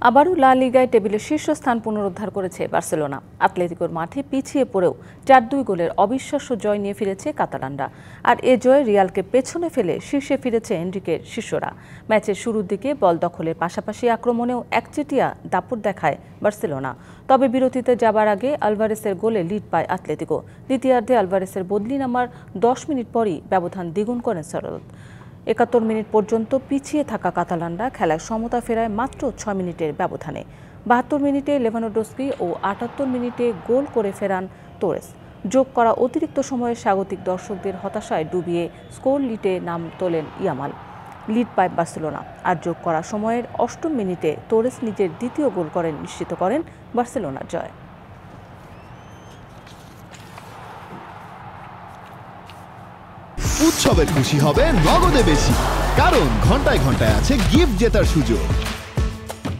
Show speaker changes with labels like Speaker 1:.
Speaker 1: আবারও লা লিগায় টেবিলের শীর্ষস্থান পুনরুদ্ধার করেছে বার্সেলোনা। আতলেতিকোর মাঠে পিছিয়ে পড়েও ৪-২ গোলের অবিশ্বাস্য জয় নিয়ে ফিরেছে কাতালানরা। আর এ জয়ে রিয়ালকে পেছনে ফেলে শীর্ষে ফিরেছে এনরিকের শিষ্যরা। ম্যাচের শুরুর দিকে বল দখলের পাশাপাশি আক্রমণেও একচেটিয়া দাপট দেখায় বার্সেলোনা। তবে বিরতিতে যাবার আগে আলভারেসের গোলে লিড পায় আতলেতিকো। দ্বিতীয়ার্ধে আলভারেসের বদলি নামার ১০ মিনিট পরই ব্যবধান দ্বিগুণ করেন সরলত। ৭১ মিনিট পর্যন্ত পিছিয়ে থাকা কাতালানরা খেলায় সমতা ফেরায় মাত্র ৬ মিনিটের ব্যবধানে। ৭২ মিনিটে লেভানডস্কি ও ৭৮ মিনিটে গোল করে ফেরান তোরেস। যোগ করা অতিরিক্ত সময়ে স্বাগতিক দর্শকদের হতাশায় ডুবিয়ে স্কোর লিডে নাম তোলেন ইয়ামাল। লিড পায় বার্সেলোনা। আর যোগ করা সময়ের ৮ম মিনিটে তোরেস নিজের দ্বিতীয় গোল করেন, নিশ্চিত করেন বার্সেলোনার জয়।
Speaker 2: উৎসবে খুশি হবে নগদে বেশি, কারণ ঘন্টায় ঘন্টায় আছে গিফট জেতার সুযোগ।